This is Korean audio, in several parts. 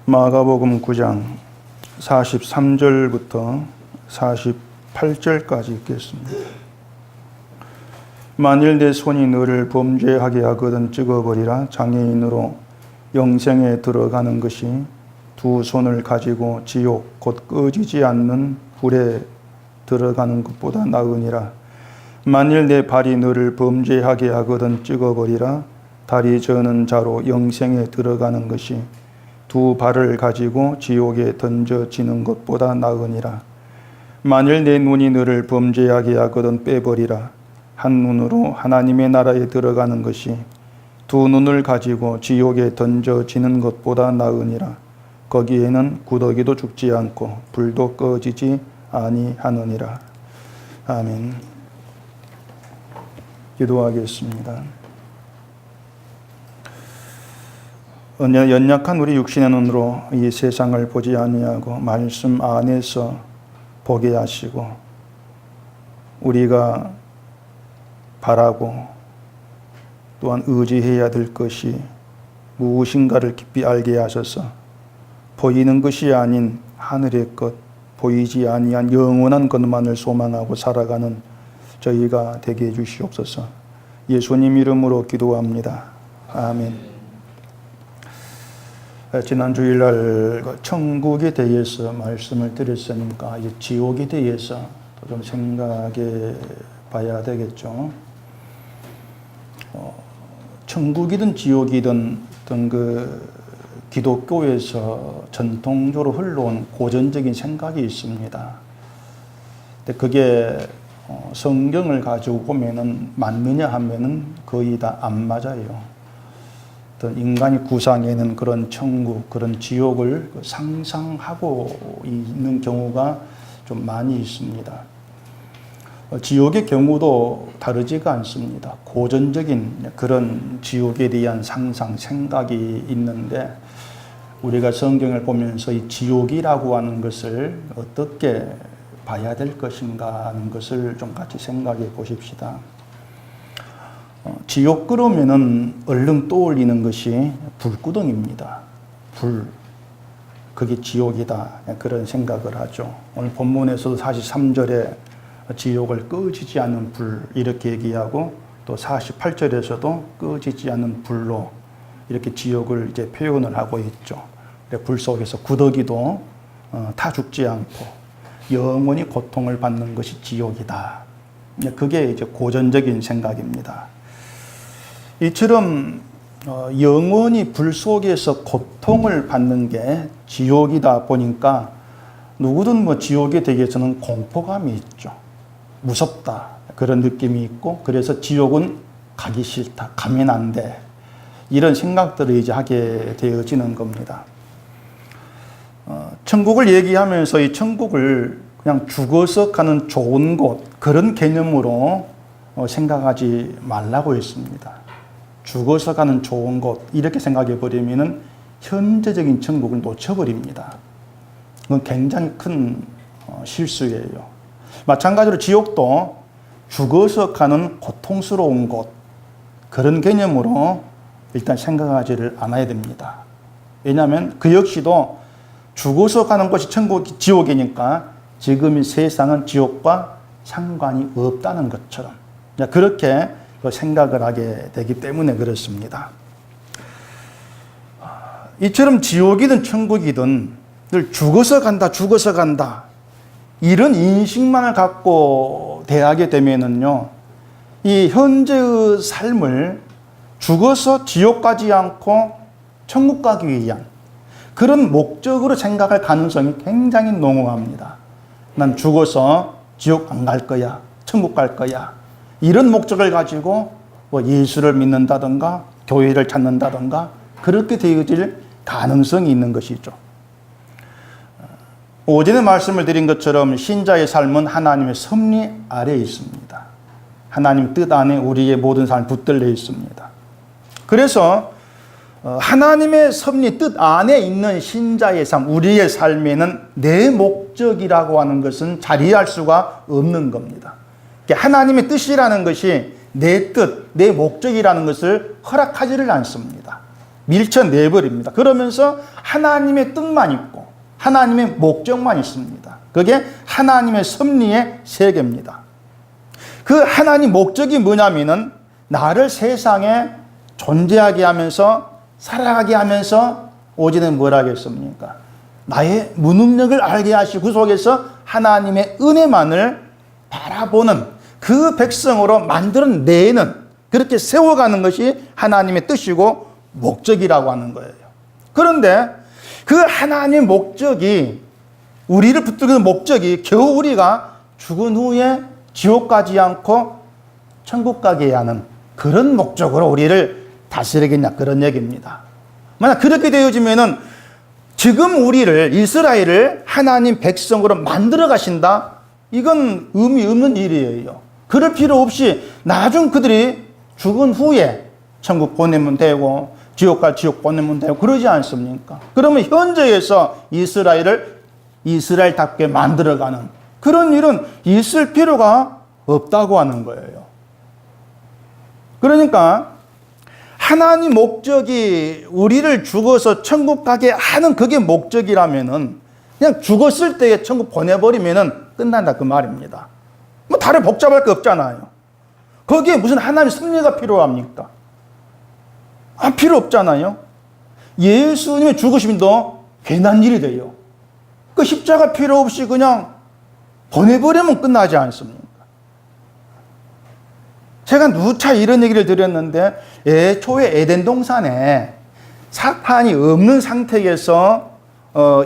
마가복음 9장 43절부터 48절까지 읽겠습니다. 만일 내 손이 너를 범죄하게 하거든 찍어버리라. 장애인으로 영생에 들어가는 것이 두 손을 가지고 지옥 곧 꺼지지 않는 불에 들어가는 것보다 나으니라. 만일 내 발이 너를 범죄하게 하거든 찍어버리라. 다리 저는 자로 영생에 들어가는 것이 두 발을 가지고 지옥에 던져지는 것보다 나으니라. 만일 내 눈이 너를 범죄하게 하거든 빼버리라. 한 눈으로 하나님의 나라에 들어가는 것이 두 눈을 가지고 지옥에 던져지는 것보다 나으니라. 거기에는 구더기도 죽지 않고 불도 꺼지지 아니하느니라. 아멘. 기도하겠습니다. 연약한 우리 육신의 눈으로 이 세상을 보지 아니하고 말씀 안에서 보게 하시고 우리가 바라고 또한 의지해야 될 것이 무엇인가를 깊이 알게 하셔서 보이는 것이 아닌 하늘의 것, 보이지 아니한 영원한 것만을 소망하고 살아가는 저희가 되게 해주시옵소서. 예수님 이름으로 기도합니다. 아멘. 지난 주일날 천국에 대해서 말씀을 드렸으니까 이제 지옥에 대해서 좀 생각해 봐야 되겠죠. 천국이든 지옥이든 어떤 기독교에서 전통적으로 흘러온 고전적인 생각이 있습니다. 근데 그게 성경을 가지고 보면은 맞느냐 하면은 거의 다 안 맞아요. 어떤 인간이 구상해낸 그런 천국, 그런 지옥을 상상하고 있는 경우가 좀 많이 있습니다. 지옥의 경우도 다르지가 않습니다. 고전적인 그런 지옥에 대한 상상, 생각이 있는데 우리가 성경을 보면서 이 지옥이라고 하는 것을 어떻게 봐야 될 것인가 하는 것을 좀 같이 생각해 보십시다. 지옥 그러면은 얼른 떠올리는 것이 불구덩입니다. 불. 그게 지옥이다. 그런 생각을 하죠. 오늘 본문에서도 43절에 지옥을 꺼지지 않는 불 이렇게 얘기하고 또 48절에서도 꺼지지 않는 불로 이렇게 지옥을 이제 표현을 하고 있죠. 불 속에서 구더기도 타 죽지 않고 영원히 고통을 받는 것이 지옥이다. 그게 이제 고전적인 생각입니다. 이처럼 영원히 불 속에서 고통을 받는 게 지옥이다 보니까 누구든 지옥에 대해서는 공포감이 있죠. 무섭다. 그런 느낌이 있고 그래서 지옥은 가기 싫다. 가면 안 돼. 이런 생각들을 이제 하게 되어지는 겁니다. 천국을 얘기하면서 이 천국을 그냥 죽어서 가는 좋은 곳 그런 개념으로 생각하지 말라고 했습니다. 죽어서 가는 좋은 곳 이렇게 생각해 버리면은 현재적인 천국을 놓쳐버립니다. 그건 굉장히 큰 실수예요. 마찬가지로 지옥도 죽어서 가는 고통스러운 곳 그런 개념으로 일단 생각하지를 않아야 됩니다. 왜냐하면 그 역시도 죽어서 가는 곳이 천국, 지옥이니까 지금 이 세상은 지옥과 상관이 없다는 것처럼 그렇게 생각을 하게 되기 때문에 그렇습니다. 이처럼 지옥이든 천국이든 늘 죽어서 간다, 죽어서 간다. 이런 인식만을 갖고 대하게 되면은요, 이 현재의 삶을 죽어서 지옥 가지 않고 천국 가기 위한 그런 목적으로 생각할 가능성이 굉장히 농후합니다. 난 죽어서 지옥 안 갈 거야, 천국 갈 거야. 이런 목적을 가지고 예수를 믿는다든가 교회를 찾는다든가 그렇게 되어질 가능성이 있는 것이죠. 오전에 말씀을 드린 것처럼 신자의 삶은 하나님의 섭리 아래에 있습니다. 하나님 뜻 안에 우리의 모든 삶이 붙들려 있습니다. 그래서 하나님의 섭리 뜻 안에 있는 신자의 삶, 우리의 삶에는 내 목적이라고 하는 것은 자리할 수가 없는 겁니다. 하나님의 뜻이라는 것이 내 뜻, 내 목적이라는 것을 허락하지를 않습니다. 밀쳐내버립니다. 그러면서 하나님의 뜻만 있고 하나님의 목적만 있습니다. 그게 하나님의 섭리의 세계입니다. 그 하나님 목적이 뭐냐면은 나를 세상에 존재하게 하면서 살아가게 하면서 오직은 뭐라 하겠습니까? 나의 무능력을 알게 하시고 그 속에서 하나님의 은혜만을 바라보는 그 백성으로 만들어내는, 그렇게 세워가는 것이 하나님의 뜻이고 목적이라고 하는 거예요. 그런데 그 하나님의 목적이, 우리를 붙들는 목적이 겨우 우리가 죽은 후에 지옥 가지 않고 천국 가게 하는 그런 목적으로 우리를 다스리겠냐, 그런 얘기입니다. 만약 그렇게 되어지면은 지금 우리를, 이스라엘을 하나님 백성으로 만들어 가신다? 이건 의미 없는 일이에요. 그럴 필요 없이 나중 그들이 죽은 후에 천국 보내면 되고 지옥 갈 지옥 보내면 되고 그러지 않습니까? 그러면 현재에서 이스라엘을 이스라엘답게 만들어가는 그런 일은 있을 필요가 없다고 하는 거예요. 그러니까 하나님 목적이 우리를 죽어서 천국 가게 하는 그게 목적이라면은 그냥 죽었을 때에 천국 보내버리면은 끝난다, 그 말입니다. 뭐 다른 복잡할 게 없잖아요. 거기에 무슨 하나님 섭리가 필요합니까? 필요 없잖아요. 예수님의 죽으심도 괜한 일이 돼요. 그 십자가 필요 없이 그냥 보내버리면 끝나지 않습니까? 제가 누차 이런 얘기를 드렸는데, 애초에 에덴 동산에 사탄이 없는 상태에서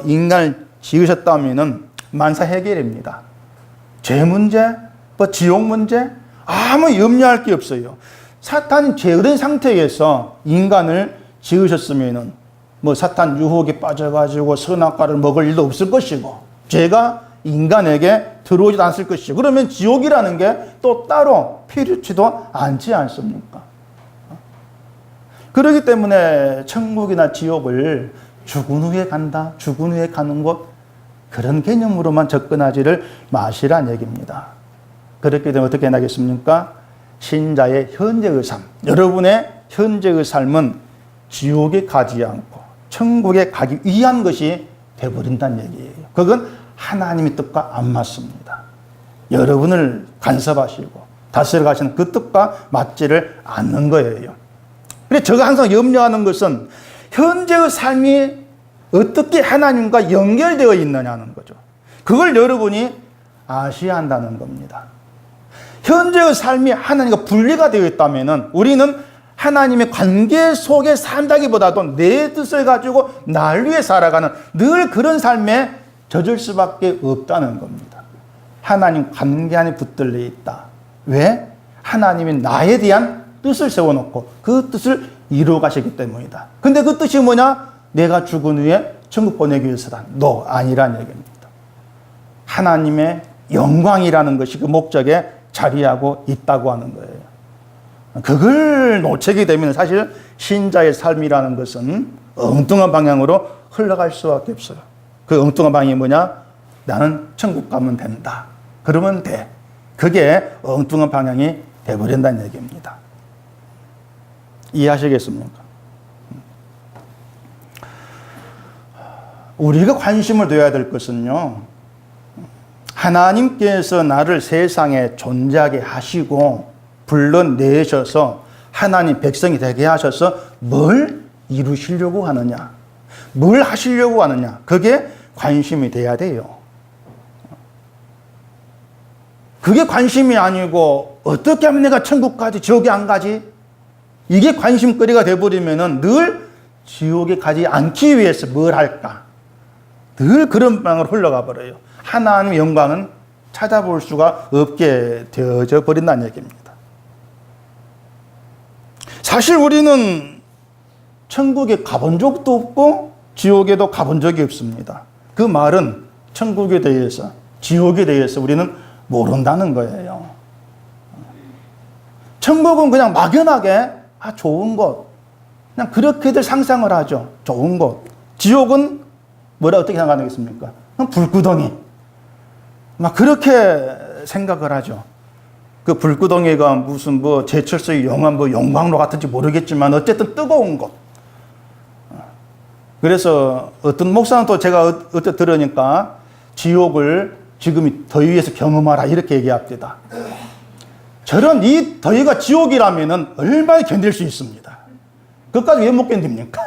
인간을 지으셨다면은 만사 해결입니다. 죄 문제, 뭐 지옥 문제, 아무 염려할 게 없어요. 사탄이 죄된 상태에서 인간을 지으셨으면은 뭐 사탄 유혹에 빠져가지고 선악과를 먹을 일도 없을 것이고, 죄가 인간에게 들어오지도 않을 것이고, 그러면 지옥이라는 게 또 따로 필요치도 않지 않습니까? 그렇기 때문에 천국이나 지옥을 죽은 후에 간다, 죽은 후에 가는 곳, 그런 개념으로만 접근하지를 마시란 얘기입니다. 그렇게 되면 어떻게 나겠습니까? 신자의 현재의 삶, 여러분의 현재의 삶은 지옥에 가지 않고 천국에 가기 위한 것이 되어버린다는 얘기예요. 그건 하나님의 뜻과 안 맞습니다. 여러분을 간섭하시고 다스려 가시는 그 뜻과 맞지를 않는 거예요. 그래서 제가 항상 염려하는 것은 현재의 삶이 어떻게 하나님과 연결되어 있느냐는 거죠. 그걸 여러분이 아셔야 한다는 겁니다. 현재의 삶이 하나님과 분리가 되어 있다면 우리는 하나님의 관계 속에 산다기보다도 내 뜻을 가지고 날 위해 살아가는 늘 그런 삶에 젖을 수밖에 없다는 겁니다. 하나님 관계 안에 붙들려 있다. 왜? 하나님이 나에 대한 뜻을 세워놓고 그 뜻을 이루어 가시기 때문이다. 근데 그 뜻이 뭐냐? 내가 죽은 후에 천국 보내기 위해서다. 너 아니란 얘기입니다. 하나님의 영광이라는 것이 그 목적에 자리하고 있다고 하는 거예요. 그걸 놓치게 되면 사실 신자의 삶이라는 것은 엉뚱한 방향으로 흘러갈 수밖에 없어요. 그 엉뚱한 방향이 뭐냐? 나는 천국 가면 된다. 그러면 돼. 그게 엉뚱한 방향이 돼버린다는 얘기입니다. 이해하시겠습니까? 우리가 관심을 둬야 될 것은요, 하나님께서 나를 세상에 존재하게 하시고 불러내셔서 하나님 백성이 되게 하셔서 뭘 이루시려고 하느냐, 뭘 하시려고 하느냐, 그게 관심이 돼야 돼요. 그게 관심이 아니고 어떻게 하면 내가 천국 가지, 지옥에 안 가지, 이게 관심거리가 돼버리면은 늘 지옥에 가지 않기 위해서 뭘 할까, 늘 그런 방향으로 흘러가 버려요. 하나님의 영광은 찾아볼 수가 없게 되어져 버린다는 얘기입니다. 사실 우리는 천국에 가본 적도 없고 지옥에도 가본 적이 없습니다. 그 말은 천국에 대해서, 지옥에 대해서 우리는 모른다는 거예요. 천국은 그냥 막연하게 좋은 곳, 그냥 그렇게들 상상을 하죠. 좋은 곳. 지옥은 뭐라 어떻게 생각하겠습니까? 그냥 불구덩이. 막 그렇게 생각을 하죠. 그 불구덩이가 무슨 뭐 제철소의 영화 뭐 영광로 같은지 모르겠지만 어쨌든 뜨거운 곳. 그래서 어떤 목사는 또 제가 어떻게 들으니까 지옥을 지금 더위에서 경험하라 이렇게 얘기합니다. 저런 이 더위가 지옥이라면 얼마나 견딜 수 있습니다. 그것까지 왜 못 견딥니까?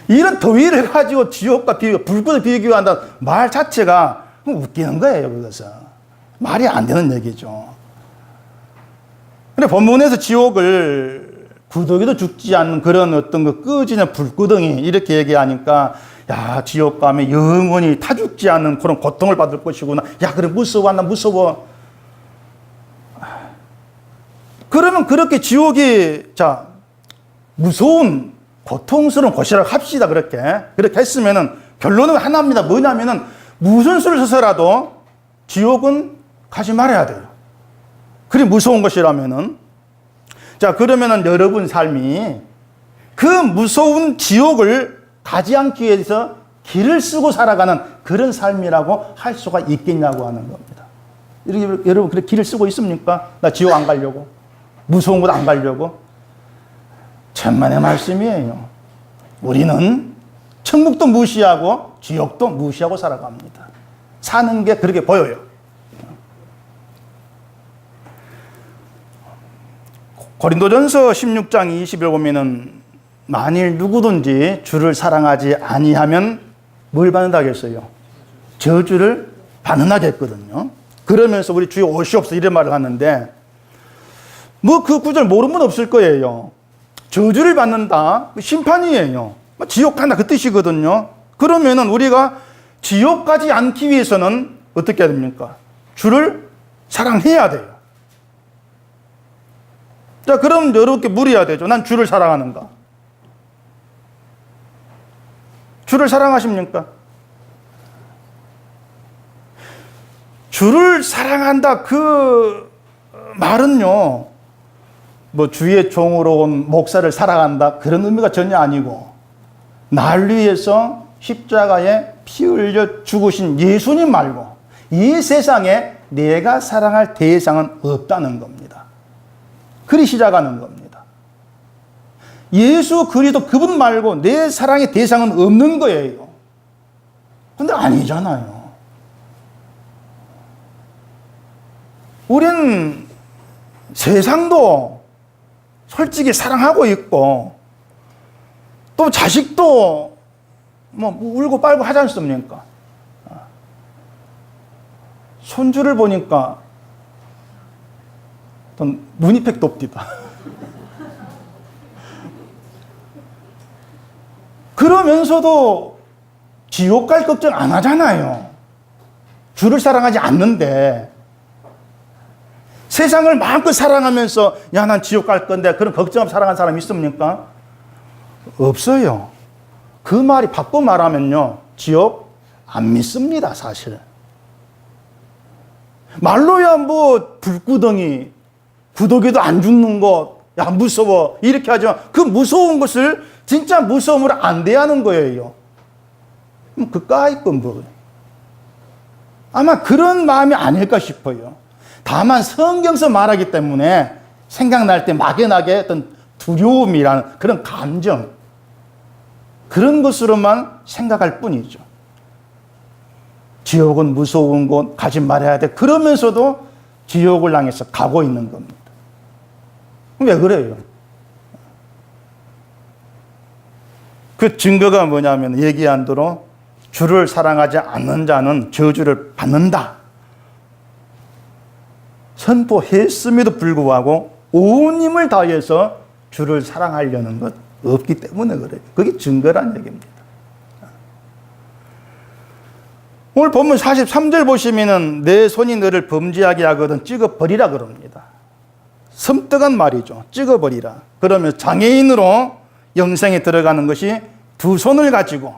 이런 더위를 가지고 지옥과 불꽃을 비교한다는 말 자체가 웃기는 거예요. 그것은 말이 안 되는 얘기죠. 근데 본문에서 지옥을 구더기도 죽지 않는 그런 어떤 그 꺼지는 불구덩이 이렇게 얘기하니까 야, 지옥 가면 영원히 타 죽지 않는 그런 고통을 받을 것이구나. 야, 그래 무서워, 나 무서워. 그러면 그렇게 지옥이 자 무서운 고통스러운 곳이라고 합시다. 그렇게 했으면은 결론은 하나입니다. 뭐냐면은 무슨 수를 써서라도 지옥은 가지 말아야 돼요. 그리 무서운 것이라면은. 자, 그러면은 여러분 삶이 그 무서운 지옥을 가지 않기 위해서 길을 쓰고 살아가는 그런 삶이라고 할 수가 있겠냐고 하는 겁니다. 여러분 그렇게 길을 쓰고 있습니까? 나 지옥 안 가려고, 무서운 곳 안 가려고. 천만의 말씀이에요. 우리는 천국도 무시하고 지옥도 무시하고 살아갑니다. 사는 게 그렇게 보여요. 고린도전서 16장 20을 보면은 만일 누구든지 주를 사랑하지 아니하면 뭘 받는다 하겠어요? 저주를 받는다 했거든요. 그러면서 우리 주여 오시옵소서 이런 말을 하는데 뭐 그 구절 모르는 분 없을 거예요. 저주를 받는다, 심판이에요. 지옥 간다 그 뜻이거든요. 그러면은 우리가 지옥 가지 않기 위해서는 어떻게 해야 됩니까? 주를 사랑해야 돼요. 자, 그럼 여러분께 물어야 되죠. 난 주를 사랑하는가? 주를 사랑하십니까? 주를 사랑한다 그 말은요, 뭐 주의 종으로 온 목사를 사랑한다 그런 의미가 전혀 아니고 날 위해서 십자가에 피 흘려 죽으신 예수님 말고 이 세상에 내가 사랑할 대상은 없다는 겁니다. 그리 시작하는 겁니다. 예수 그리스도 그분 말고 내 사랑의 대상은 없는 거예요. 근데 아니잖아요. 우린 세상도 솔직히 사랑하고 있고 또 자식도 뭐 울고 빨고 하지 않습니까? 손주를 보니까 눈이 팩 돕디다. 그러면서도 지옥 갈 걱정 안 하잖아요. 주를 사랑하지 않는데 세상을 마음껏 사랑하면서 야, 난 지옥 갈 건데 그런 걱정 없이 사랑하는 사람이 있습니까? 없어요. 그 말이 바꿔 말하면요, 지옥 안 믿습니다, 사실. 말로야 뭐 불구덩이, 구더기도 안 죽는 것, 야 무서워 이렇게 하지만 그 무서운 것을 진짜 무서움으로 안 대하는 거예요. 그까이 건 뭐. 아마 그런 마음이 아닐까 싶어요. 다만 성경서 말하기 때문에 생각날 때 막연하게 어떤 두려움이라는 그런 감정, 그런 것으로만 생각할 뿐이죠. 지옥은 무서운 곳 가지 말아야 돼. 그러면서도 지옥을 향해서 가고 있는 겁니다. 왜 그래요? 그 증거가 뭐냐면 얘기한 대로 주를 사랑하지 않는 자는 저주를 받는다 선포했음에도 불구하고 온 힘을 다해서 주를 사랑하려는 것 없기 때문에 그래요. 그게 증거란 얘기입니다. 오늘 본문 43절 보시면은 내 손이 너를 범죄하게 하거든 찍어버리라 그럽니다. 섬뜩한 말이죠. 찍어버리라. 그러면 장애인으로 영생에 들어가는 것이 두 손을 가지고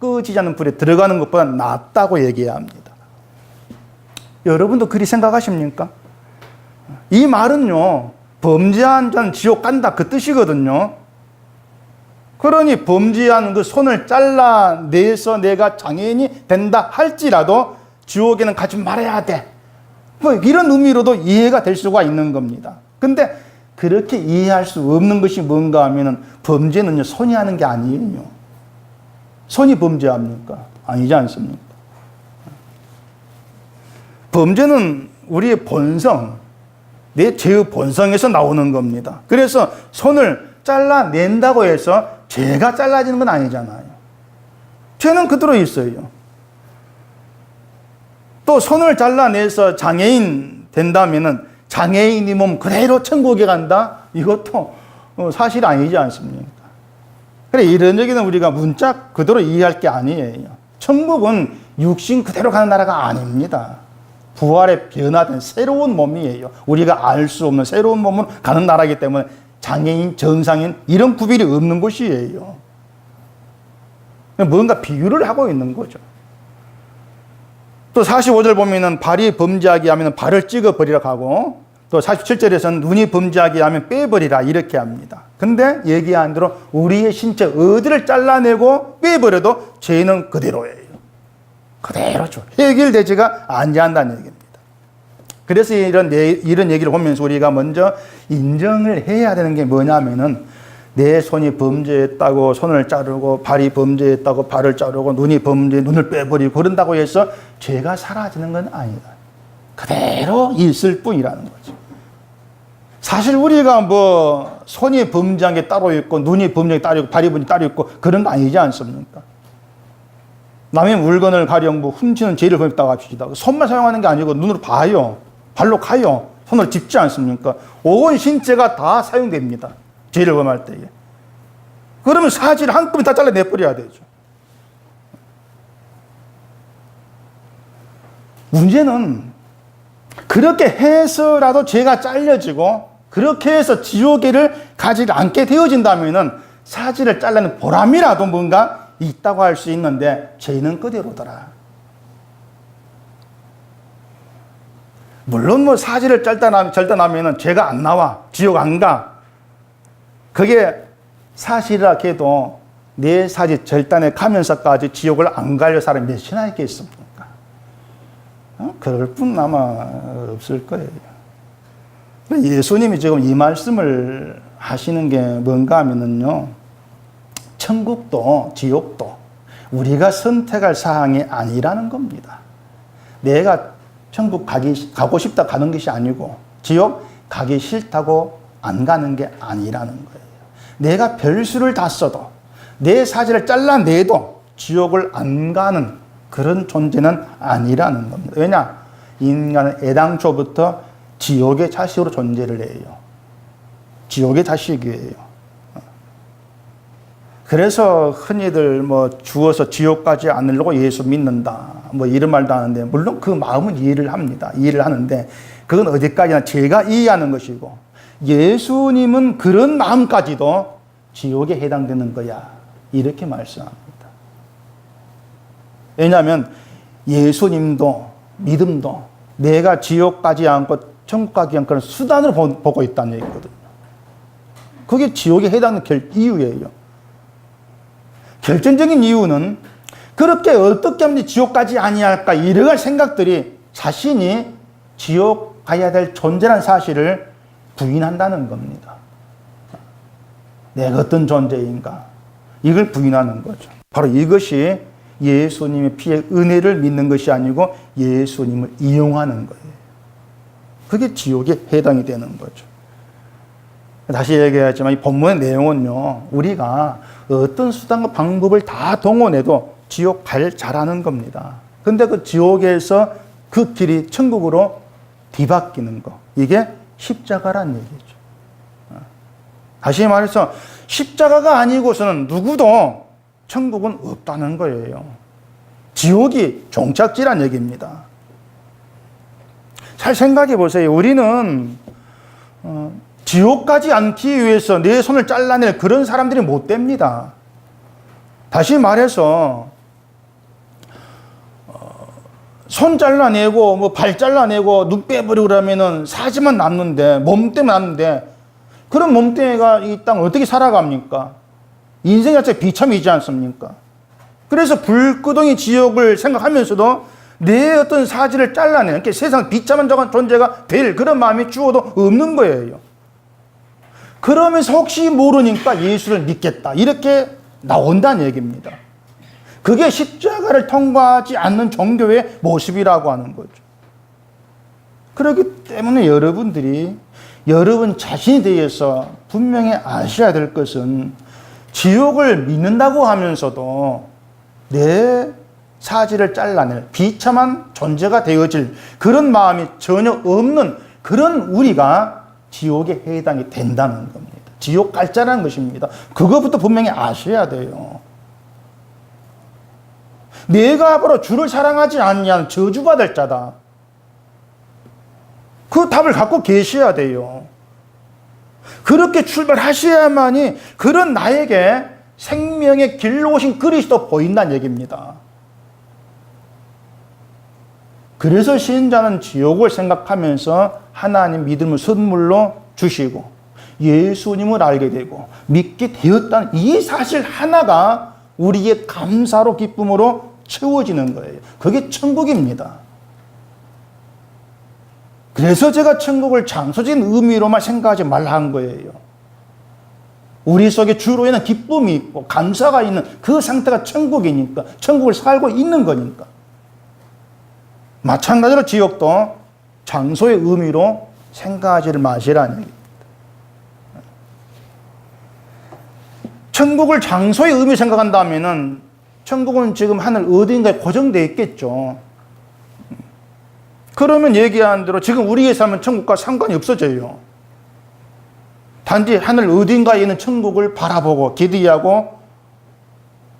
꺼지지 않는 불에 들어가는 것보다 낫다고 얘기해야 합니다. 여러분도 그리 생각하십니까? 이 말은요, 범죄한 자는 지옥 간다 그 뜻이거든요. 그러니 범죄한 그 손을 잘라내서 내가 장애인이 된다 할지라도 지옥에는 가지 말아야 돼. 뭐 이런 의미로도 이해가 될 수가 있는 겁니다. 근데 그렇게 이해할 수 없는 것이 뭔가 하면은 범죄는요, 손이 하는 게 아니에요. 손이 범죄합니까? 아니지 않습니까? 범죄는 우리의 본성, 내 죄의 본성에서 나오는 겁니다. 그래서 손을 잘라낸다고 해서 죄가 잘라지는 건 아니잖아요. 죄는 그대로 있어요. 또 손을 잘라내서 장애인 된다면은 장애인이 몸 그대로 천국에 간다? 이것도 사실 아니지 않습니까? 그래, 이런 얘기는 우리가 문짝 그대로 이해할 게 아니에요. 천국은 육신 그대로 가는 나라가 아닙니다. 부활에 변화된 새로운 몸이에요. 우리가 알 수 없는 새로운 몸으로 가는 나라이기 때문에 장애인, 정상인 이런 구별이 없는 곳이에요. 뭔가 비유를 하고 있는 거죠. 또 45절 보면은 발이 범죄하게 하면 발을 찍어버리라고 하고, 또 47절에서는 눈이 범죄하게 하면 빼버리라 이렇게 합니다. 근데 얘기한 대로 우리의 신체 어디를 잘라내고 빼버려도 죄는 그대로예요. 그대로죠. 해결되지가 않는다는 얘기입니다. 그래서 이런 얘기를 보면서 우리가 먼저 인정을 해야 되는 게 뭐냐면은, 내 손이 범죄했다고 손을 자르고, 발이 범죄했다고 발을 자르고, 눈이 눈을 빼버리고 그런다고 해서 죄가 사라지는 건 아니다. 그대로 있을 뿐이라는 거죠. 사실 우리가 뭐 손이 범죄한 게 따로 있고, 눈이 범죄한 게 따로 있고, 발이 범죄한 게 따로 있고 그런 거 아니지 않습니까? 남의 물건을 가령 뭐 훔치는 죄를 범했다고 합시다. 손만 사용하는 게 아니고 눈으로 봐요. 발로 가요. 손을 짚지 않습니까? 온 신체가 다 사용됩니다. 죄를 범할 때에. 그러면 사지를 한꺼번에 다 잘라내버려야 되죠. 문제는 그렇게 해서라도 죄가 잘려지고 그렇게 해서 지옥에를 가지 않게 되어진다면 사지를 잘라낸 보람이라도 뭔가 있다고 할 수 있는데 죄는 그대로더라. 물론 뭐 사지를 절단하면 죄가 안 나와. 지옥 안 가. 그게 사실이라 해도 내 사지 절단에 가면서까지 지옥을 안 가려 사람이 몇이나 있겠습니까? 그럴 뿐 아마 없을 거예요. 예수님이 지금 이 말씀을 하시는 게 뭔가 하면은요, 천국도 지옥도 우리가 선택할 사항이 아니라는 겁니다. 내가 천국 가고 싶다 가는 것이 아니고, 지옥 가기 싫다고 안 가는 게 아니라는 거예요. 내가 별수를 다 써도, 내 사지를 잘라내도 지옥을 안 가는 그런 존재는 아니라는 겁니다. 왜냐? 인간은 애당초부터 지옥의 자식으로 존재를 해요. 지옥의 자식이에요. 그래서 흔히들 뭐 죽어서 지옥 가지 않으려고 예수 믿는다, 뭐 이런 말도 하는데, 물론 그 마음은 이해를 합니다. 이해를 하는데 그건 어디까지나 제가 이해하는 것이고, 예수님은 그런 마음까지도 지옥에 해당되는 거야 이렇게 말씀합니다. 왜냐하면 예수님도 믿음도 내가 지옥 가지 않고 천국 가기 위한 그런 수단으로 보고 있다는 얘기거든요. 그게 지옥에 해당되는 이유예요. 결정적인 이유는 그렇게 어떻게 하면 지옥 가지 아니할까 이러한 생각들이 자신이 지옥 가야 될 존재라는 사실을 부인한다는 겁니다. 내가 어떤 존재인가 이걸 부인하는 거죠. 바로 이것이 예수님의 피의 은혜를 믿는 것이 아니고 예수님을 이용하는 거예요. 그게 지옥에 해당이 되는 거죠. 다시 얘기하지만 이 본문의 내용은요, 우리가 어떤 수단과 방법을 다 동원해도 지옥 갈 자라는 겁니다. 근데 그 지옥에서 그 길이 천국으로 뒤바뀌는 거, 이게 십자가란 얘기죠. 다시 말해서 십자가가 아니고서는 누구도 천국은 없다는 거예요. 지옥이 종착지란 얘기입니다. 잘 생각해 보세요. 우리는 지옥 가지 않기 위해서 내 손을 잘라낼 그런 사람들이 못 됩니다. 다시 말해서 손 잘라내고 뭐 발 잘라내고 눈 빼버리고 그러면은 사지만 남는데, 몸 때문에 남는데, 그런 몸뚱이가 이 땅을 어떻게 살아갑니까? 인생 자체가 비참이지 않습니까? 그래서 불구덩이 지옥을 생각하면서도 내 어떤 사지를 잘라내는, 그러니까 세상 비참한 존재가 될 그런 마음이 주어도 없는 거예요. 그러면서 혹시 모르니까 예수를 믿겠다 이렇게 나온다는 얘기입니다. 그게 십자가를 통과하지 않는 종교의 모습이라고 하는 거죠. 그렇기 때문에 여러분들이 여러분 자신에 대해서 분명히 아셔야 될 것은 지옥을 믿는다고 하면서도 내 사지를 잘라낼 비참한 존재가 되어질 그런 마음이 전혀 없는 그런 우리가 지옥에 해당이 된다는 겁니다. 지옥 갈 자라는 것입니다. 그것부터 분명히 아셔야 돼요. 내가 바로 주를 사랑하지 않냐는 저주받을 자다. 그 답을 갖고 계셔야 돼요. 그렇게 출발하셔야만이 그런 나에게 생명의 길로 오신 그리스도 보인다는 얘기입니다. 그래서 신자는 지옥을 생각하면서 하나님 믿음을 선물로 주시고 예수님을 알게 되고 믿게 되었다는 이 사실 하나가 우리의 감사로 기쁨으로 채워지는 거예요. 그게 천국입니다. 그래서 제가 천국을 장소적인 의미로만 생각하지 말라 한 거예요. 우리 속에 주로 있는 기쁨이 있고 감사가 있는 그 상태가 천국이니까, 천국을 살고 있는 거니까. 마찬가지로 지옥도 장소의 의미로 생각하지를 마시라는 얘기입니다. 천국을 장소의 의미로 생각한다면은 천국은 지금 하늘 어딘가에 고정되어 있겠죠. 그러면 얘기한 대로 지금 우리의 삶은 천국과 상관이 없어져요. 단지 하늘 어딘가에 있는 천국을 바라보고 기대하고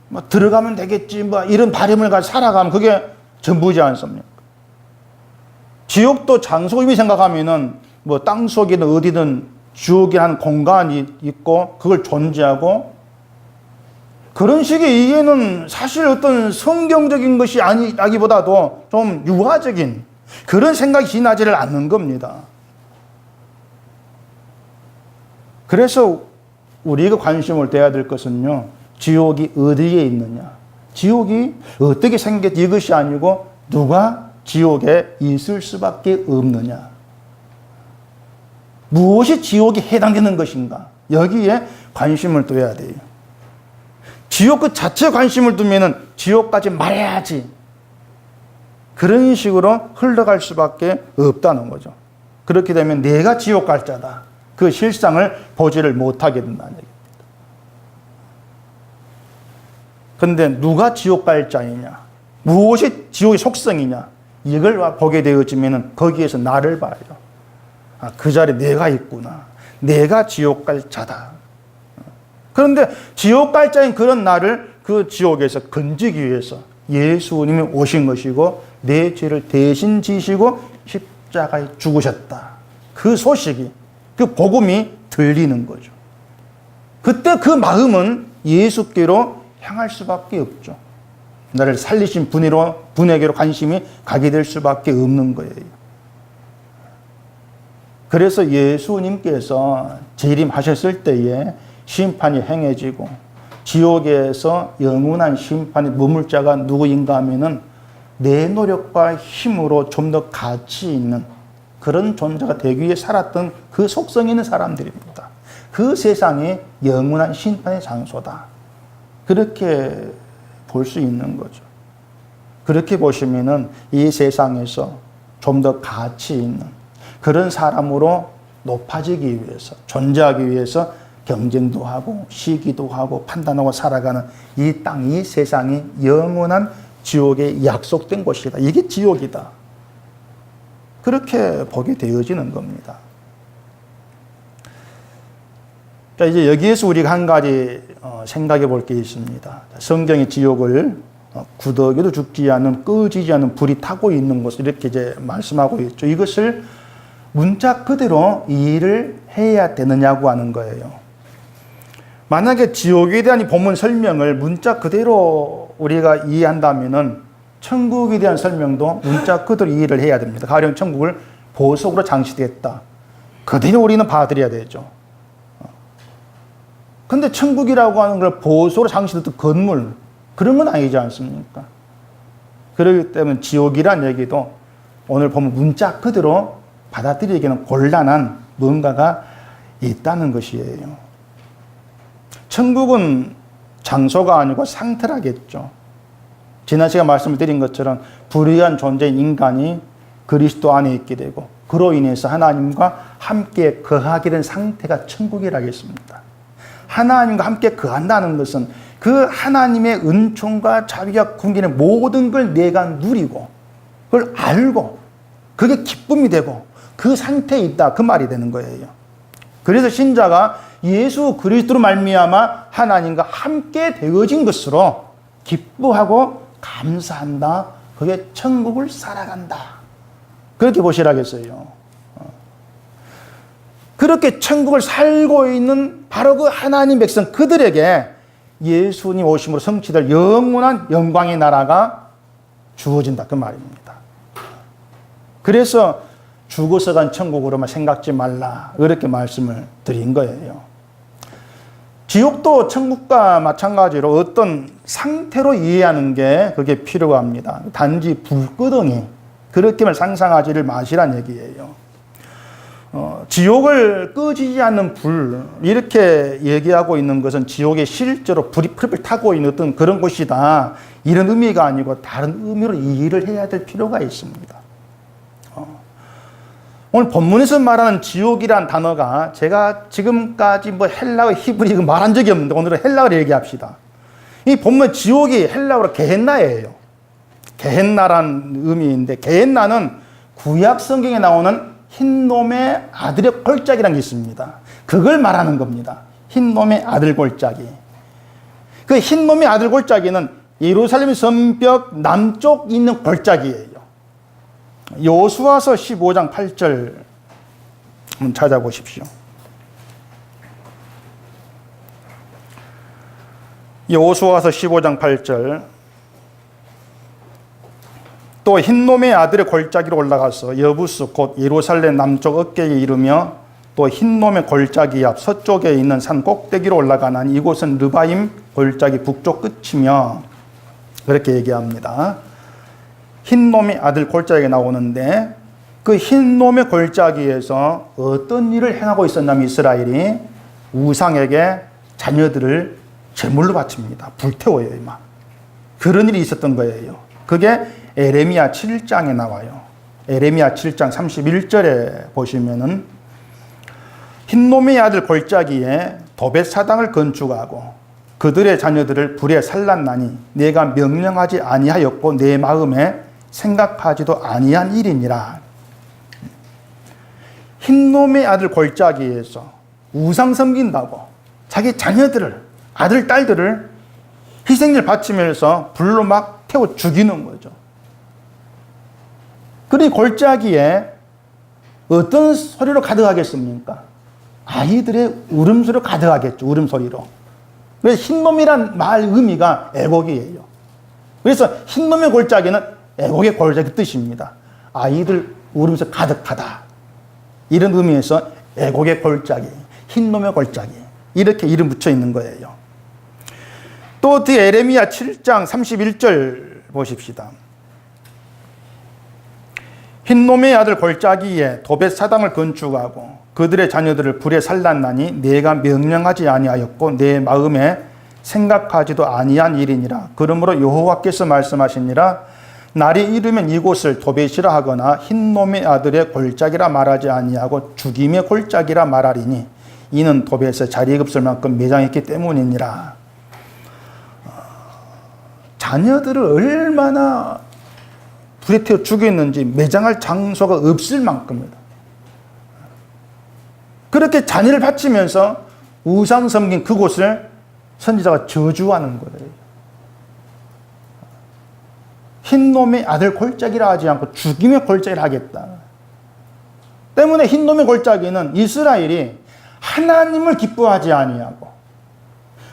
뭐 들어가면 되겠지 뭐 이런 바람을 가지고 살아가면 그게 전부지 않습니까? 지옥도 장소 의미 생각하면은 뭐 땅속이든 어디든 지옥이라는 공간이 있고 그걸 존재하고 그런 식의 이해는 사실 어떤 성경적인 것이 아니라기보다도 좀 유화적인 그런 생각이 지나지를 않는 겁니다. 그래서 우리가 관심을 둬야 될 것은요, 지옥이 어디에 있느냐, 지옥이 어떻게 생겼지 이것이 아니고 누가 지옥에 있을 수밖에 없느냐, 무엇이 지옥에 해당되는 것인가, 여기에 관심을 둬야 돼요. 지옥 그 자체에 관심을 두면은 지옥까지 말해야지 그런 식으로 흘러갈 수밖에 없다는 거죠. 그렇게 되면 내가 지옥 갈 자다, 그 실상을 보지를 못하게 된다는 얘기입니다. 그런데 누가 지옥 갈 자이냐, 무엇이 지옥의 속성이냐, 이걸 보게 되어지면 거기에서 나를 봐요. 아, 그 자리에 내가 있구나, 내가 지옥 갈 자다. 그런데 지옥 갈 자인 그런 나를 그 지옥에서 건지기 위해서 예수님이 오신 것이고 내 죄를 대신 지시고 십자가에 죽으셨다. 그 소식이, 그 복음이 들리는 거죠. 그때 그 마음은 예수께로 향할 수밖에 없죠. 나를 살리신 분에게로 관심이 가게 될 수밖에 없는 거예요. 그래서 예수님께서 재림하셨을 때에 심판이 행해지고 지옥에서 영원한 심판이 머물 자가 누구인가 하면은 내 노력과 힘으로 좀 더 가치 있는 그런 존재가 되기 위해 살았던 그 속성 있는 사람들입니다. 그 세상이 영원한 심판의 장소다. 그렇게 볼 수 있는 거죠. 그렇게 보시면은 이 세상에서 좀 더 가치 있는 그런 사람으로 높아지기 위해서, 존재하기 위해서 경쟁도 하고 시기도 하고 판단하고 살아가는 이 땅, 이 세상이 영원한 지옥에 약속된 곳이다. 이게 지옥이다. 그렇게 보게 되어지는 겁니다. 자, 이제 여기에서 우리가 한 가지 생각해 볼 게 있습니다. 성경의 지옥을 구더기도 죽지 않은, 꺼지지 않은 불이 타고 있는 곳을 이렇게 이제 말씀하고 있죠. 이것을 문자 그대로 이해를 해야 되느냐고 하는 거예요. 만약에 지옥에 대한 이 본문 설명을 문자 그대로 우리가 이해한다면은 천국에 대한 설명도 문자 그대로 이해를 해야 됩니다. 가령 천국을 보석으로 장식됐다. 그대로 우리는 받아들여야 되죠. 근데 천국이라고 하는 걸 보석으로 장식됐던 건물, 그런 건 아니지 않습니까? 그렇기 때문에 지옥이란 얘기도 오늘 보면 문자 그대로 받아들이기는 곤란한 뭔가가 있다는 것이에요. 천국은 장소가 아니고 상태라겠죠. 지난 시간 말씀을 드린 것처럼 불의한 존재인 인간이 그리스도 안에 있게 되고 그로 인해서 하나님과 함께 거하게 된 상태가 천국이라겠습니다. 하나님과 함께 거한다는 것은 그 하나님의 은총과 자비가 궁기는 모든 걸 내가 누리고 그걸 알고 그게 기쁨이 되고 그 상태에 있다, 그 말이 되는 거예요. 그래서 신자가 예수 그리스도로 말미암아 하나님과 함께 되어진 것으로 기뻐하고 감사한다. 그게 천국을 살아간다. 그렇게 보시라겠어요. 그렇게 천국을 살고 있는 바로 그 하나님 백성 그들에게 예수님 오심으로 성취될 영원한 영광의 나라가 주어진다. 그 말입니다. 그래서 죽어서 간 천국으로만 생각지 말라. 그렇게 말씀을 드린 거예요. 지옥도 천국과 마찬가지로 어떤 상태로 이해하는 게 그게 필요가 합니다. 단지 불끄덩이 그렇게만 상상하지를 마시란 얘기예요. 지옥을 꺼지지 않는 불 이렇게 얘기하고 있는 것은 지옥에 실제로 불이 풀풀 타고 있는 어떤 그런 곳이다. 이런 의미가 아니고 다른 의미로 이해를 해야 될 필요가 있습니다. 오늘 본문에서 말하는 지옥이란 단어가 제가 지금까지 뭐 헬라어, 히브리 말한 적이 없는데 오늘은 헬라어를 얘기합시다. 이 본문 지옥이 헬라어로 게헨나예요. 게헨나란 의미인데 게헨나는 구약 성경에 나오는 흰놈의 아들의 골짜기라는 게 있습니다. 그걸 말하는 겁니다. 흰놈의 아들 골짜기. 그 흰놈의 아들 골짜기는 예루살렘 성벽 남쪽 있는 골짜기예요. 여호수아서 15장 8절 한번 찾아보십시오. 여호수아서 15장 8절 또 흰놈의 아들의 골짜기로 올라가서 여부스 곧 예루살렘 남쪽 어깨에 이르며 또 흰놈의 골짜기 앞 서쪽에 있는 산 꼭대기로 올라가나니 이곳은 르바임 골짜기 북쪽 끝이며 그렇게 얘기합니다. 흰놈의 아들 골짜기가 나오는데 그 흰놈의 골짜기에서 어떤 일을 행하고 있었냐면 이스라엘이 우상에게 자녀들을 제물로 바칩니다. 불태워요. 막. 그런 일이 있었던 거예요. 그게 에레미야 7장에 나와요. 에레미야 7장 31절에 보시면은 흰놈의 아들 골짜기에 도벳 사당을 건축하고 그들의 자녀들을 불에 살랐나니 내가 명령하지 아니하였고 내 마음에 생각하지도 아니한 일이니라. 흰놈의 아들 골짜기에서 우상 섬긴다고 자기 자녀들을 아들 딸들을 희생을 바치면서 불로 막 태워 죽이는 거죠. 그러니 골짜기에 어떤 소리로 가득하겠습니까? 아이들의 울음소리로 가득하겠죠. 울음소리로. 그래서 흰놈이란 말 의미가 애곡이에요. 그래서 흰놈의 골짜기는 애곡의 골짜기 뜻입니다. 아이들 울음소리 가득하다. 이런 의미에서 애곡의 골짜기, 흰놈의 골짜기 이렇게 이름 붙여 있는 거예요. 또 그 에레미야 7장 31절 보십시다. 흰놈의 아들 골짜기에 도벳 사당을 건축하고 그들의 자녀들을 불에 살랐나니 내가 명령하지 아니하였고 내 마음에 생각하지도 아니한 일이니라. 그러므로 여호와께서 말씀하시니라. 날이 이르면 이곳을 도벳이라 하거나 흰놈의 아들의 골짜기라 말하지 아니하고 죽임의 골짜기라 말하리니 이는 도벳에 자리에 없을 만큼 매장했기 때문이니라. 자녀들을 얼마나 불에 태워 죽였는지 매장할 장소가 없을 만큼이다. 그렇게 자녀를 바치면서 우상 섬긴 그곳을 선지자가 저주하는 거예요. 흰놈의 아들 골짜기라 하지 않고 죽임의 골짜기를 하겠다. 때문에 흰놈의 골짜기는 이스라엘이 하나님을 기뻐하지 아니하고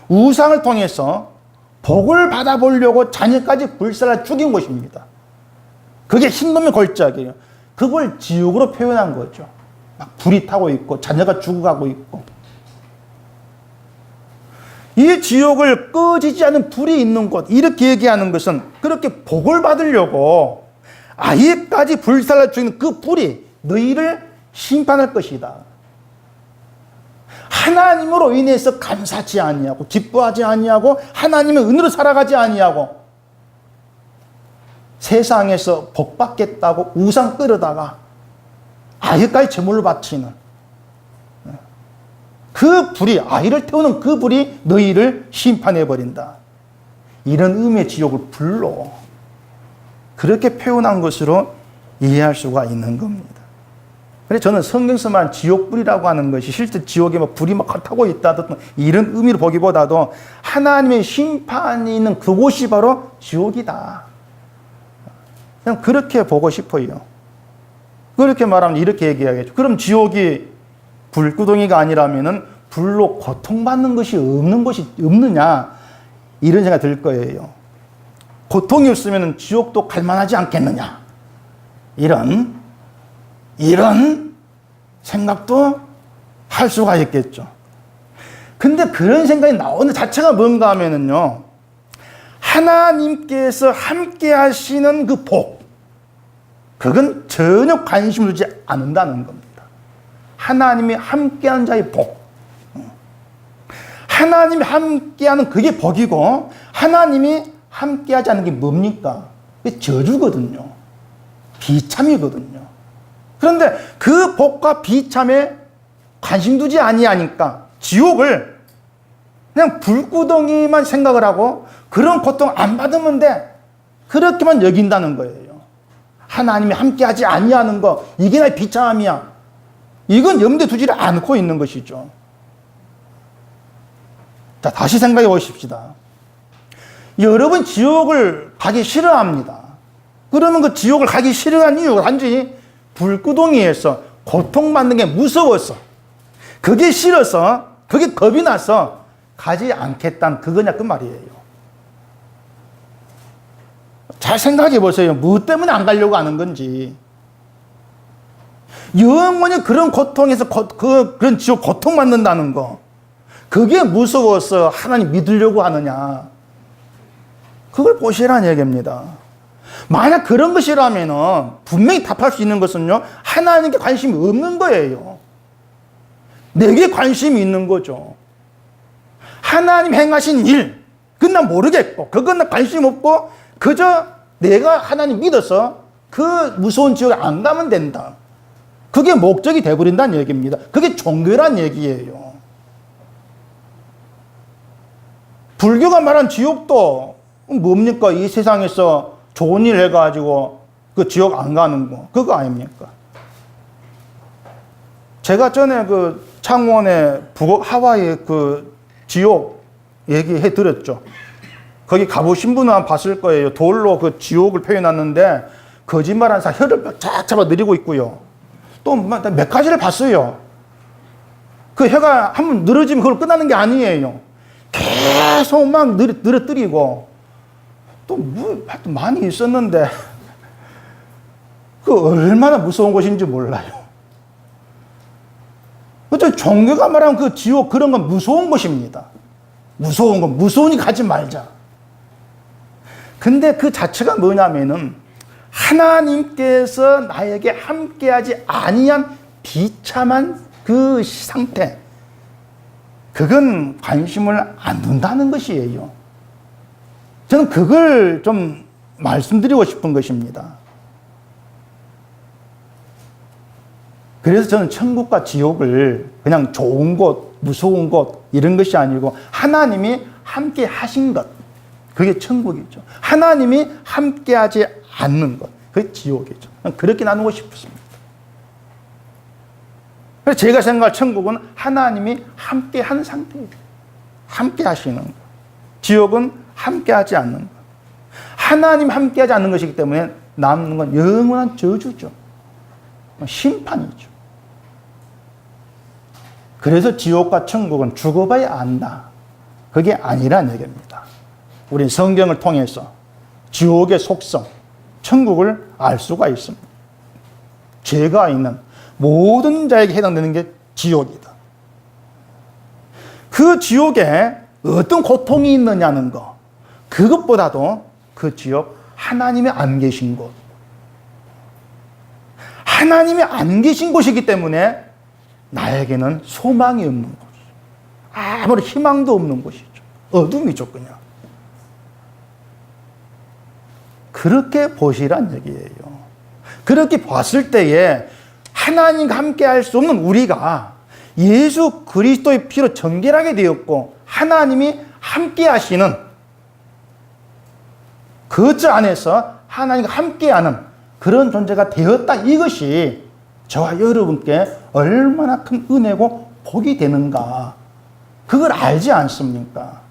우상을 통해서 복을 받아보려고 자녀까지 불살라 죽인 것입니다. 그게 흰놈의 골짜기예요. 그걸 지옥으로 표현한 거죠. 막 불이 타고 있고 자녀가 죽어가고 있고. 이 지옥을 꺼지지 않는 불이 있는 곳 이렇게 얘기하는 것은 그렇게 복을 받으려고 아예까지 불살라 죽이는 그 불이 너희를 심판할 것이다. 하나님으로 인해서 감사하지 아니하고 기뻐하지 아니하고 하나님의 은혜로 살아가지 아니하고 세상에서 복 받겠다고 우상 끌어다가 아이까지 제물로 바치는 그 불이, 아이를 태우는 그 불이 너희를 심판해버린다. 이런 의미의 지옥을 불로 그렇게 표현한 것으로 이해할 수가 있는 겁니다. 그래서 저는 성경에서 말한 지옥불이라고 하는 것이 실제 지옥에 뭐 불이 막 타고 있다 이런 의미로 보기보다도 하나님의 심판이 있는 그곳이 바로 지옥이다. 그냥 그렇게 보고 싶어요. 그렇게 말하면 이렇게 얘기하겠죠. 그럼 지옥이 불구덩이가 아니라면은 불로 고통받는 것이 없느냐? 이런 생각이 들 거예요. 고통이 없으면 지옥도 갈만하지 않겠느냐? 이런 생각도 할 수가 있겠죠. 근데 그런 생각이 나오는 자체가 뭔가 하면은요, 하나님께서 함께 하시는 그 복, 그건 전혀 관심을 두지 않는다는 겁니다. 하나님이 함께하는 자의 복. 하나님이 함께하는 그게 복이고, 하나님이 함께하지 않는 게 뭡니까? 그게 저주거든요. 비참이거든요. 그런데 그 복과 비참에 관심 두지 아니하니까 지옥을 그냥 불구덩이만 생각을 하고 그런 고통 안 받으면 돼. 그렇게만 여긴다는 거예요. 하나님이 함께하지 아니하는 거, 이게 나의 비참함이야. 이건 염두에 두지를 않고 있는 것이죠. 자, 다시 생각해 보십시다. 여러분 지옥을 가기 싫어합니다. 그러면 그 지옥을 가기 싫어한 이유가 단지 불구덩이에서 고통받는 게 무서워서, 그게 싫어서, 그게 겁이 나서 가지 않겠다는 그거냐 그 말이에요. 잘 생각해 보세요. 무엇 때문에 안 가려고 하는 건지. 영원히 그런 고통에서 그런 지옥 고통받는다는 거, 그게 무서워서 하나님 믿으려고 하느냐, 그걸 보시라는 얘기입니다. 만약 그런 것이라면은 분명히 답할 수 있는 것은요, 하나님께 관심이 없는 거예요. 내게 관심이 있는 거죠. 하나님 행하신 일, 그건 난 모르겠고, 그건 난 관심 없고, 그저 내가 하나님 믿어서 그 무서운 지옥에 안 가면 된다. 그게 목적이 되어버린다는 얘기입니다. 그게 종교란 얘기예요. 불교가 말한 지옥도 뭡니까? 이 세상에서 좋은 일 해가지고 그 지옥 안 가는 거, 그거 아닙니까? 제가 전에 그 창원의 하와이 그 지옥 얘기해 드렸죠. 거기 가보신 분은 한 봤을 거예요. 돌로 그 지옥을 표현했는데 거짓말하는 사람 혀를 쫙 잡아 내리고 있고요. 또 몇 가지를 봤어요. 그 혀가 한번 늘어지면 그걸 끝나는 게 아니에요. 계속 막 늘어뜨리고, 또 하여튼 많이 있었는데 그 얼마나 무서운 곳인지 몰라요. 어쨌든 종교가 말하는 그 지옥, 그런 건 무서운 곳입니다. 무서운 건 무서우니까 가지 말자. 근데 그 자체가 뭐냐면은 하나님께서 나에게 함께하지 아니한 비참한 그 상태, 그건 관심을 안 둔다는 것이에요. 저는 그걸 좀 말씀드리고 싶은 것입니다. 그래서 저는 천국과 지옥을 그냥 좋은 곳, 무서운 곳 이런 것이 아니고 하나님이 함께 하신 것, 그게 천국이죠. 하나님이 함께하지 않는 것, 그게 지옥이죠. 그렇게 나누고 싶습니다. 그래서 제가 생각할 천국은 하나님이 함께한 상태예요. 함께 하시는 것. 지옥은 함께하지 않는 것. 하나님 함께하지 않는 것이기 때문에 남는 건 영원한 저주죠. 심판이죠. 그래서 지옥과 천국은 죽어봐야 안다, 그게 아니란 얘기입니다. 우리 성경을 통해서 지옥의 속성, 천국을 알 수가 있습니다. 죄가 있는 모든 자에게 해당되는 게 지옥이다. 그 지옥에 어떤 고통이 있느냐는 거, 그것보다도 그 지옥, 하나님이 안 계신 곳, 하나님이 안 계신 곳이기 때문에 나에게는 소망이 없는 곳, 아무런 희망도 없는 곳이죠. 어둠이죠, 그냥. 그렇게 보시란 얘기예요. 그렇게 봤을 때에 하나님과 함께 할 수 없는 우리가 예수 그리스도의 피로 정결하게 되었고 하나님이 함께 하시는 그저 안에서 하나님과 함께하는 그런 존재가 되었다. 이것이 저와 여러분께 얼마나 큰 은혜고 복이 되는가. 그걸 알지 않습니까?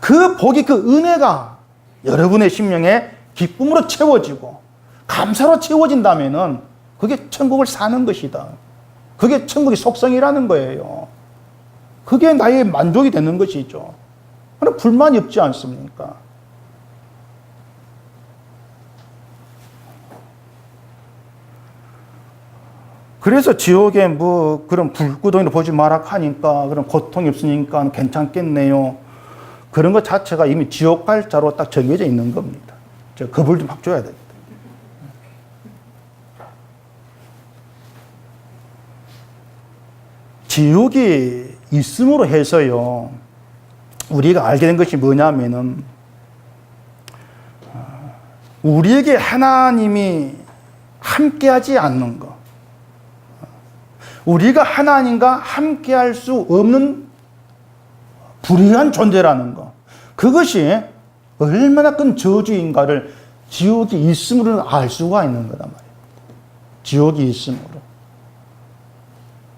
그 복이, 그 은혜가 여러분의 심령에 기쁨으로 채워지고 감사로 채워진다면은 그게 천국을 사는 것이다. 그게 천국의 속성이라는 거예요. 그게 나의 만족이 되는 것이죠. 그럼 불만이 없지 않습니까? 그래서 지옥에 뭐 그런 불구덩이를 보지 마라 하니까 그런 고통이 없으니까 괜찮겠네요. 그런 것 자체가 이미 지옥 갈 자로 딱 정해져 있는 겁니다. 저 겁을 좀 확 줘야 되겠다. 지옥이 있음으로 해서요, 우리가 알게 된 것이 뭐냐면은, 우리에게 하나님이 함께하지 않는 것, 우리가 하나님과 함께할 수 없는 불의한 존재라는 것, 그것이 얼마나 큰 저주인가를 지옥이 있음으로 알 수가 있는 거단 말이에요. 지옥이 있음으로.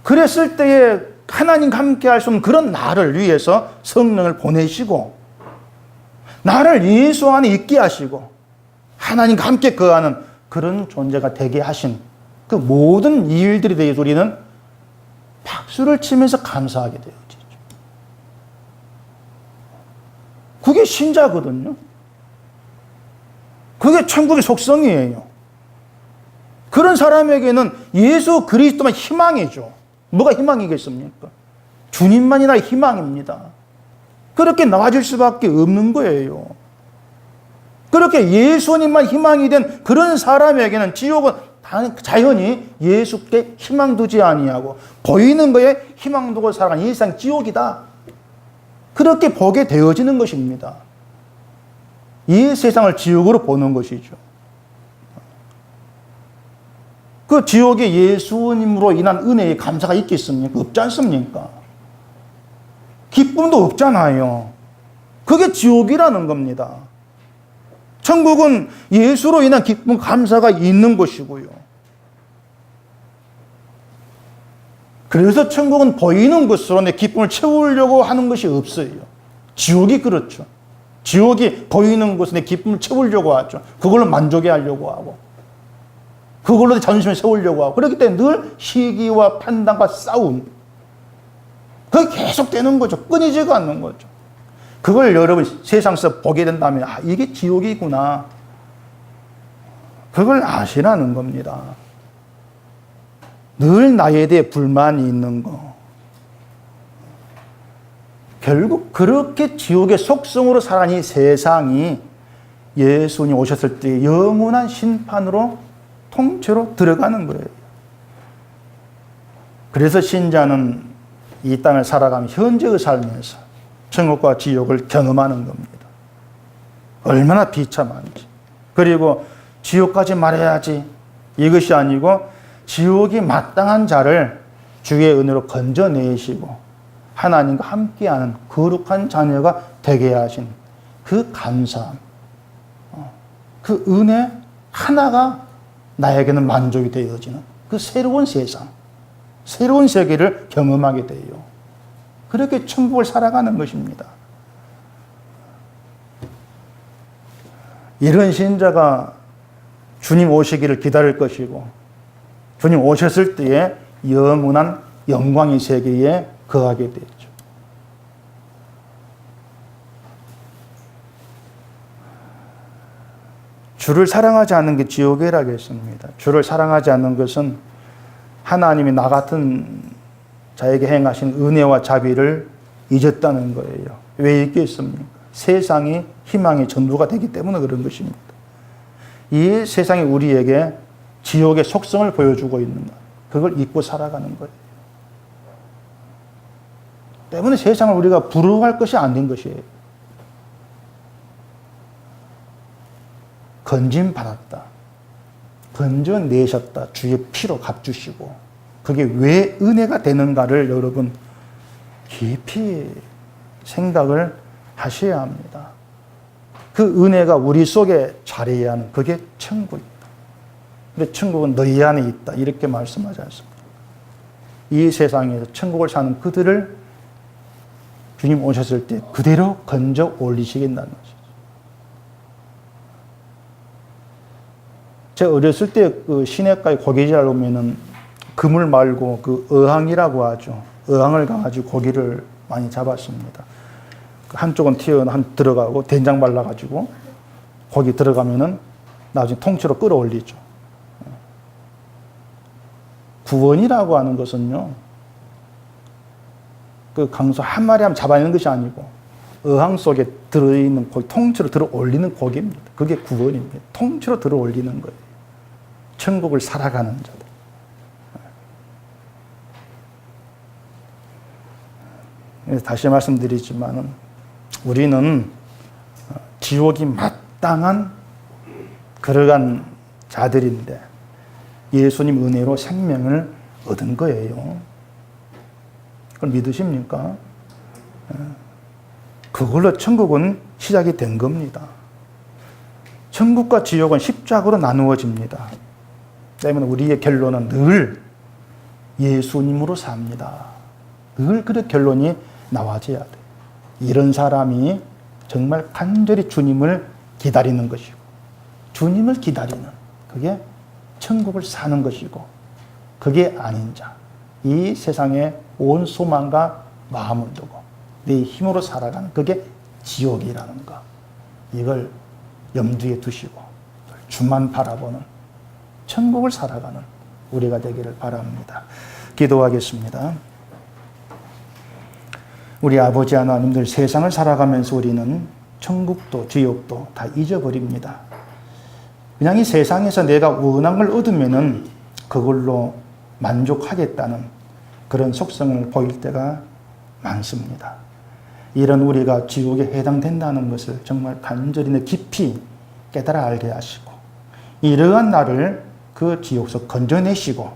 그랬을 때에 하나님과 함께 할 수 없는 그런 나를 위해서 성령을 보내시고 나를 예수 안에 있게 하시고 하나님과 함께 거하는 그런 존재가 되게 하신 그 모든 일들에 대해서 우리는 박수를 치면서 감사하게 되어지죠. 그게 신자거든요. 그게 천국의 속성이에요. 그런 사람에게는 예수 그리스도만 희망이죠. 뭐가 희망이겠습니까? 주님만이 나의 희망입니다. 그렇게 나아질 수밖에 없는 거예요. 그렇게 예수님만 희망이 된 그런 사람에게는 지옥은 자연히 예수께 희망 두지 아니하고 보이는 거에 희망 두고 살아가는 이 세상 지옥이다. 그렇게 보게 되어지는 것입니다. 이 세상을 지옥으로 보는 것이죠. 그 지옥에 예수님으로 인한 은혜의 감사가 있겠습니까? 없지 않습니까? 기쁨도 없잖아요. 그게 지옥이라는 겁니다. 천국은 예수로 인한 기쁨, 감사가 있는 것이고요. 그래서 천국은 보이는 것으로 내 기쁨을 채우려고 하는 것이 없어요. 지옥이 그렇죠. 지옥이 보이는 것으로 내 기쁨을 채우려고 하죠. 그걸로 만족해 하려고 하고 그걸로 자존심을 세우려고 하고 그렇기 때문에 늘 시기와 판단과 싸움 그게 계속되는 거죠. 끊이지가 않는 거죠. 그걸 여러분 세상에서 보게 된다면 아, 이게 지옥이구나. 그걸 아시라는 겁니다. 늘 나에 대해 불만이 있는 거. 결국 그렇게 지옥의 속성으로 살아간 이 세상이 예수님 오셨을 때 영원한 심판으로 통째로 들어가는 거예요. 그래서 신자는 이 땅을 살아가면 현재의 삶에서 천국과 지옥을 경험하는 겁니다. 얼마나 비참한지. 그리고 지옥까지 말해야지 이것이 아니고 지옥이 마땅한 자를 주의 은혜로 건져내시고 하나님과 함께하는 거룩한 자녀가 되게 하신 그 감사함, 그 은혜 하나가 나에게는 만족이 되어지는 그 새로운 세상, 새로운 세계를 경험하게 돼요. 그렇게 천국을 살아가는 것입니다. 이런 신자가 주님 오시기를 기다릴 것이고 주님 오셨을 때에 영원한 영광의 세계에 거하게 되죠. 주를 사랑하지 않는 게 지옥이라겠습니다. 주를 사랑하지 않는 것은 하나님이 나 같은 자에게 행하신 은혜와 자비를 잊었다는 거예요. 왜 잊겠습니까? 세상이 희망의 전부가 되기 때문에 그런 것입니다. 이 세상이 우리에게 지옥의 속성을 보여주고 있는 것, 그걸 잊고 살아가는 거예요. 때문에 세상을 우리가 부러워할 것이 아닌 것이에요. 건짐 받았다. 건져내셨다. 주의 피로 값주시고. 그게 왜 은혜가 되는가를 여러분 깊이 생각을 하셔야 합니다. 그 은혜가 우리 속에 자리해야 하는 그게 천국입니다. 근데 천국은 너희 안에 있다. 이렇게 말씀하지 않습니다. 이 세상에서 천국을 사는 그들을 주님 오셨을 때 그대로 건져 올리시겠다는 것이죠. 제가 어렸을 때 그 시내가에 고기질 오면은 그물 말고 그 어항이라고 하죠. 어항을 가가지고 고기를 많이 잡았습니다. 한쪽은 들어가고 된장 발라가지고 고기 들어가면은 나중에 통째로 끌어올리죠. 구원이라고 하는 것은요, 그 강소 한 마리 하면 잡아내는 것이 아니고 어항 속에 들어있는 고기, 통째로 들어 올리는 고기입니다. 그게 구원입니다. 통째로 들어 올리는 거예요. 천국을 살아가는 자들. 다시 말씀드리지만은 우리는 지옥이 마땅한 걸어간 자들인데 예수님 은혜로 생명을 얻은 거예요. 그걸 믿으십니까? 그걸로 천국은 시작이 된 겁니다. 천국과 지옥은 십자가로 나누어집니다. 때문에 우리의 결론은 늘 예수님으로 삽니다. 늘 그 결론이 나와져야 돼. 이런 사람이 정말 간절히 주님을 기다리는 것이고, 주님을 기다리는 그게 천국을 사는 것이고, 그게 아닌 자, 이 세상에 온 소망과 마음을 두고 내 힘으로 살아가는 그게 지옥이라는 거, 이걸 염두에 두시고 주만 바라보는 천국을 살아가는 우리가 되기를 바랍니다. 기도하겠습니다. 우리 아버지 하나님들, 세상을 살아가면서 우리는 천국도 지옥도 다 잊어버립니다. 그냥 이 세상에서 내가 원한 걸 얻으면은 그걸로 만족하겠다는 그런 속성을 보일 때가 많습니다. 이런 우리가 지옥에 해당된다는 것을 정말 간절히 깊이 깨달아 알게 하시고, 이러한 나를 그 지옥에서 건져내시고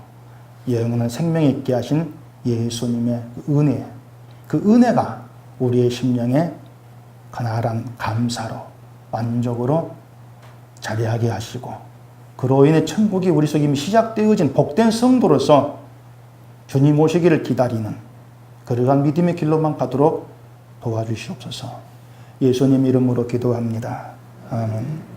영원한 생명 있게 하신 예수님의 은혜, 그 은혜가 우리의 심령에 가나란 감사로 만족으로 자리하게 하시고, 그로 인해 천국이 우리 속에 이미 시작되어진 복된 성도로서 주님 오시기를 기다리는 그러한 믿음의 길로만 가도록 도와주시옵소서. 예수님 이름으로 기도합니다. 아멘.